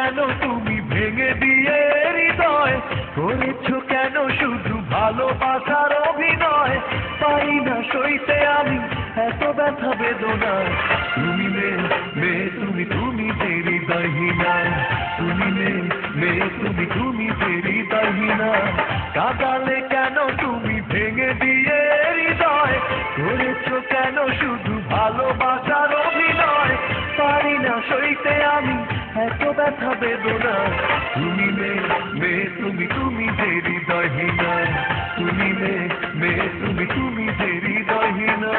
কেন তুমি ভেঙে দিয়ে হৃদয়, করেছো কেন শুধু ভালোবাসার অভিনয়। পারি না সইতে আমি এত ব্যথা বেদনা, তুমি মেয়ে তুমি তুমি যে হৃদয়হীনা, তুমি মেয়ে তুমি যে হৃদয়হীনা। কাঁদালে কেন তুমি ভেঙে দিয়ে হৃদয়, করেছো কেন শুধু ভালোবাসার অভিনয়। পারি না সইতে আমি এত ব্যথা বেদনা, তুমি মেয়ে তুমি তুমি যে হৃদয়হীনা, তুমি মেয়ে তুমি তুমি যে হৃদয়হীনা।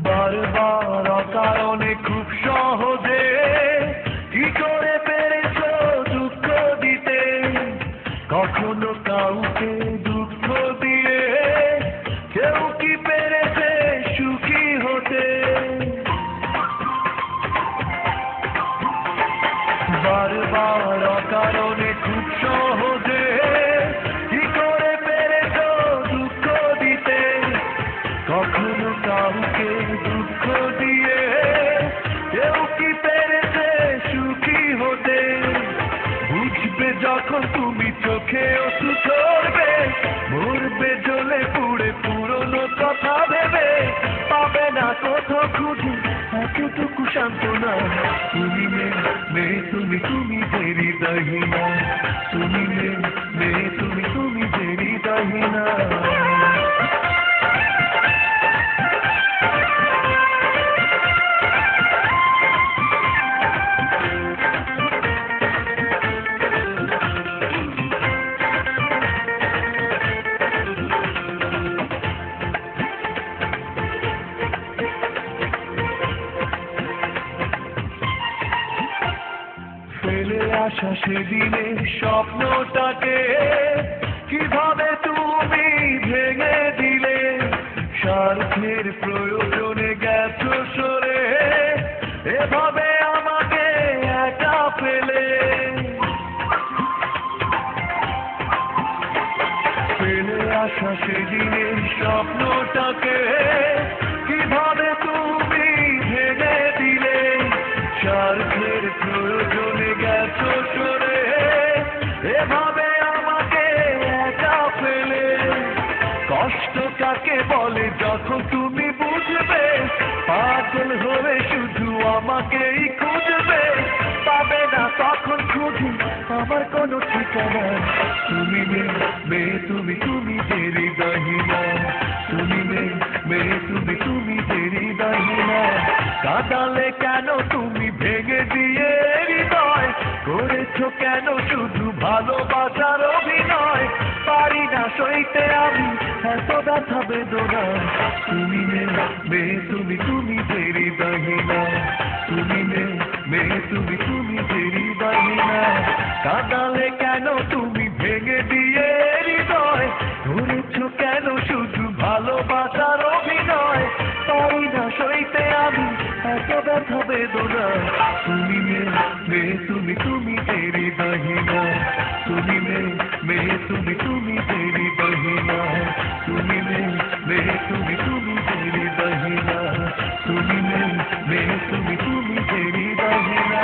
বারবার অকারণে খুব সহজে কি করে পেরেছো দুঃখ দিতে, কখনো কাউকে দুঃখ দিয়ে কেউ কি পেরেছে সুখী হতে। বারবার অকারণে খুব সহজে কি করে পেরেছো দুঃখ দিতে, কখনো কাউকে দুঃখ দিয়ে কেউ কি পেরেছে সুখী হতে। বুঝবে যখন তুমি চোখে অশ্রু ঝরবে, মরবে জ্বলে পুড়ে পুরনো কথা ভেবে, পাবে না কোথাও খুঁজে এতটুকু সান্ত্বনা। তুমি মেয়ে তুমি তুমি যে হৃদয়হীনা, তুমি মেয়ে তুমি তুমি যে হৃদয়হীনা। ফেলে আসা সেদিনের স্বপ্নটাকে কিভাবে তুমি ভেঙে দিলে, স্বার্থের প্রয়োজনে গেছো সরে, এভাবে আমাকে একা ফেলে। ফেলে আসা সেদিনের স্বপ্নটাকে কিভাবে তুমি ভেঙে দিলে, স্বার্থের প্রয়োজনে গেছো সরে, এভাবে আমাকে একা ফেলে। কষ্ট কাকে বলে যখন তুমি বুঝবে, পাগল হয়ে শুধু আমাকেই খুঁজবে, পাবে না তখন খুঁজে আমার কোনো ঠিকানা। তুমি মেয়ে তুমি তুমি যে হৃদয়হীনা, তুমি মেয়ে তুমি তুমি যে হৃদয়হীনা। কাঁদালে কেন তুমি ভেঙে দিয়ে হৃদয়, করেছো কেন শুধু ভালোবাসার অভিনয়। পারি না সইতে আমি এত ব্যথা বেদনা, তুমি মেয়ে তুমি তুমি যে হৃদয়হীনা, তুমি মেয়ে তুমি তুমি যে হৃদয়হীনা। কাঁদালে কেন তুমি ভেঙে দিয়ে হৃদয়, করেছো কেন শুধু ভালোবাসার অভিনয়। পারি না সইতে আমি এত ব্যথা বেদনা, তুমি মেয়ে তুমি তুমি যে হৃদয়হীনা, তুমি মেয়ে তুমি তুমি যে হৃদয়হীনা, তুমি মেয়ে তুমি তুমি যে হৃদয়হীনা, তুমি মেয়ে তুমি তুমি যে হৃদয়হীনা।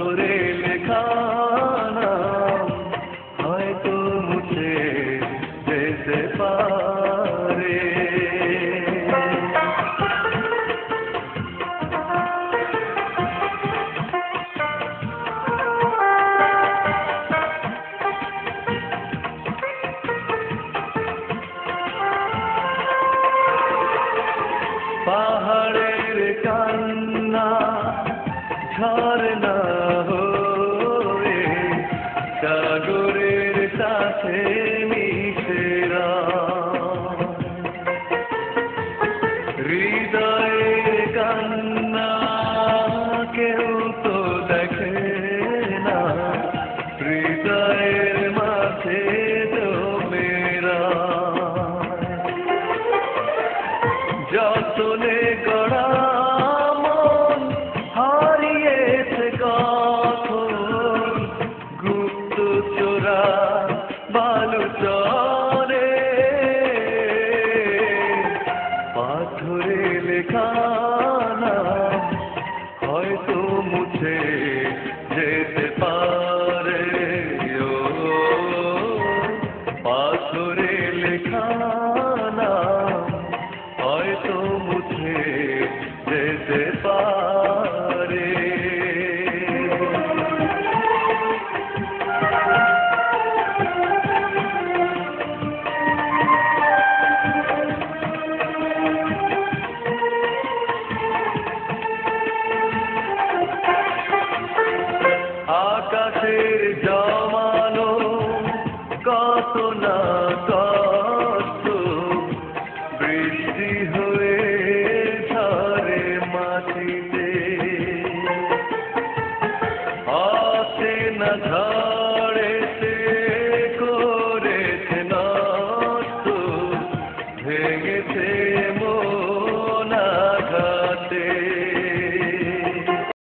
পাথরে লেখা নাম হয়তো মুছে যেতে পারে। পাহাড়ের কান্না ঝরনা হয়ে সাগরের সাথে মিশেরা, হৃদয়ের কান্না কেউ তো দেখে না, হৃদয়ের মাঝে জমেরা যতনে গড়া মন হারিয়েছে কখন গুপ্ত চোরা বালুচরে। পাথরে লেখা নাম হয়তো মুছে যেতে পারে। ও পাথরে লেখা নাম হয়তো মুছে যেতে পারে। আকাশের জমানো কত না কষ্ট বৃষ্টি হয়ে ঝরে মাটিতে, আসে না